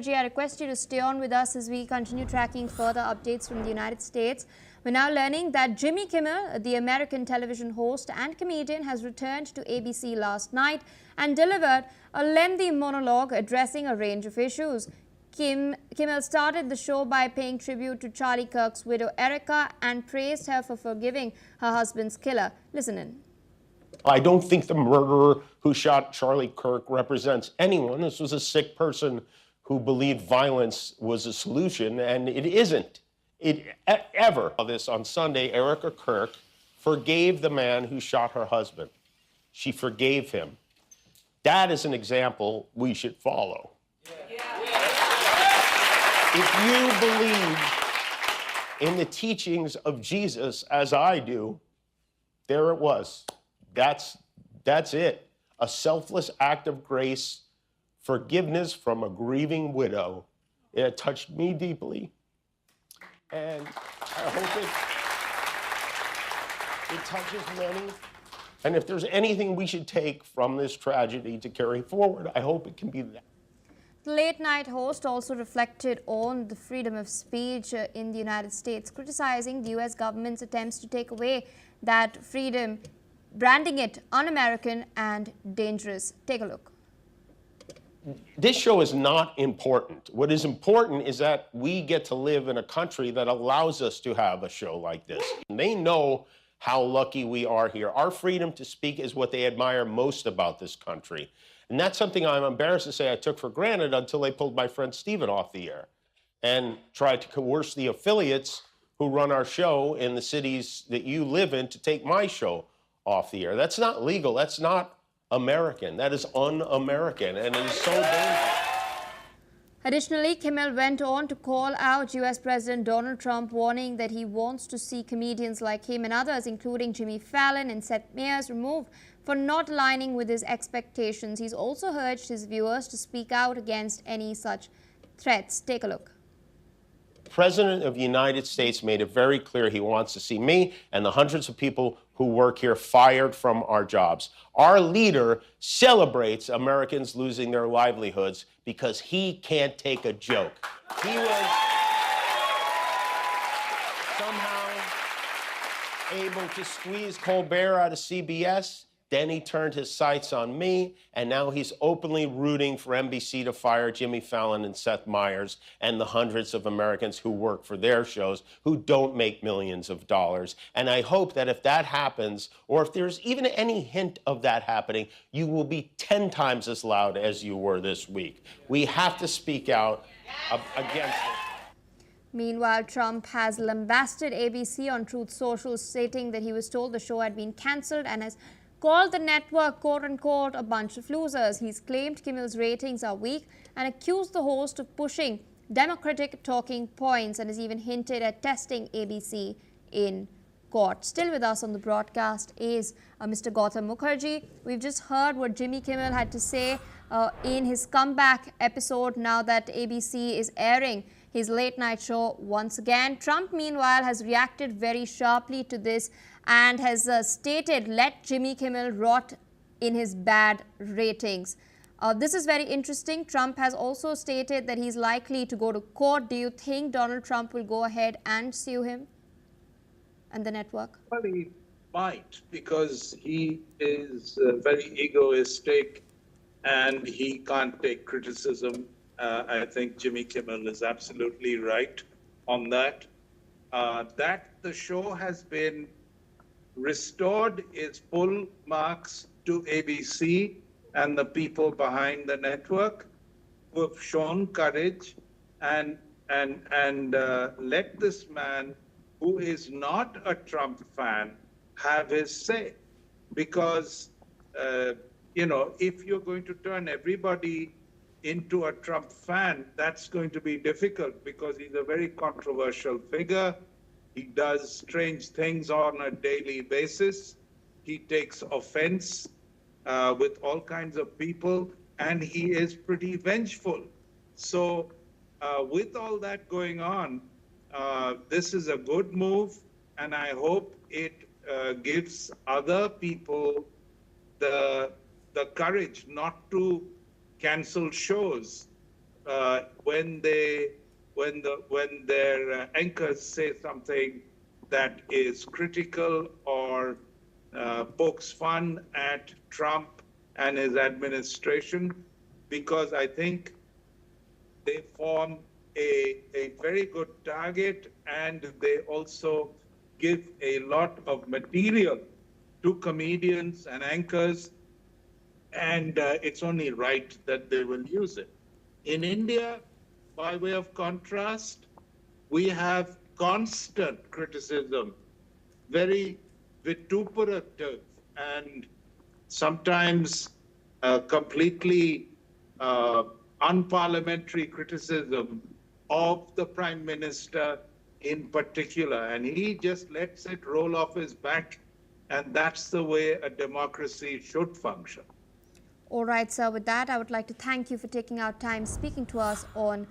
I request you to stay on with us as we continue tracking further updates from the United States. We're now learning that Jimmy Kimmel, the American television host and comedian, has returned to ABC last night and delivered a lengthy monologue addressing a range of issues. Kimmel started the show by paying tribute to Charlie Kirk's widow Erika and praised her for forgiving her husband's killer. Listen in. I don't think the murderer who shot Charlie Kirk represents anyone. This was a sick person who believed violence was a solution, and it isn't. Ever. This on Sunday, Erika Kirk forgave the man who shot her husband. She forgave him. That is an example we should follow. If you believe in the teachings of Jesus, as I do, there it was. That's it. A selfless act of grace, forgiveness from a grieving widow. It touched me deeply. And I hope it touches many. And if there's anything we should take from this tragedy to carry forward, I hope it can be that. The late-night host also reflected on the freedom of speech in the United States, criticizing the U.S. government's attempts to take away that freedom, branding it un-American and dangerous. Take a look. This show is not important. What is important is that we get to live in a country that allows us to have a show like this. And they know how lucky we are here. Our freedom to speak is what they admire most about this country. And that's something I'm embarrassed to say I took for granted until they pulled my friend Stephen off the air and tried to coerce the affiliates who run our show in the cities that you live in to take my show off the air. That's not legal. That's not American. That is un-American, and it is so dangerous. Additionally, Kimmel went on to call out U.S. President Donald Trump, warning that he wants to see comedians like him and others, including Jimmy Fallon and Seth Meyers, removed for not aligning with his expectations. He's also urged his viewers to speak out against any such threats. Take a look. The President of the United States made it very clear he wants to see me and the hundreds of people who work here fired from our jobs. Our leader celebrates Americans losing their livelihoods because he can't take a joke. He was somehow able to squeeze Colbert out of CBS. Then he turned his sights on me, and now he's openly rooting for NBC to fire Jimmy Fallon and Seth Meyers and the hundreds of Americans who work for their shows who don't make millions of dollars. And I hope that if that happens, or if there's even any hint of that happening, you will be 10 times as loud as you were this week. We have to speak out against it. Meanwhile, Trump has lambasted ABC on Truth Social, stating that he was told the show had been cancelled and has called the network, quote-unquote, a bunch of losers. He's claimed Kimmel's ratings are weak and accused the host of pushing Democratic talking points and has even hinted at testing ABC in court. Still with us on the broadcast is Mr. Gautam Mukherjee. We've just heard what Jimmy Kimmel had to say in his comeback episode now that ABC is airing his late-night show once again. Trump, meanwhile, has reacted very sharply to this and has stated, let Jimmy Kimmel rot in his bad ratings. This is very interesting. Trump has also stated that he's likely to go to court. Do you think Donald Trump will go ahead and sue him and the network? Well, he might, because he is very egoistic and he can't take criticism. I think Jimmy Kimmel is absolutely right on that. That the show has been restored its full marks to ABC and the people behind the network who have shown courage and let this man who is not a Trump fan have his say. Because, if you're going to turn everybody into a Trump fan, that's going to be difficult because he's a very controversial figure. He does strange things on a daily basis. He takes offense with all kinds of people, and he is pretty vengeful. So with all that going on, this is a good move, and I hope it gives other people the courage not to cancel shows when their anchors say something that is critical or pokes fun at Trump and his administration, because I think they form a very good target, and they also give a lot of material to comedians and anchors, and it's only right that they will use it. In India, by way of contrast, we have constant criticism, very vituperative and sometimes completely unparliamentary criticism of the prime minister in particular. And he just lets it roll off his back. And that's the way a democracy should function. All right, sir. With that, I would like to thank you for taking out time speaking to us on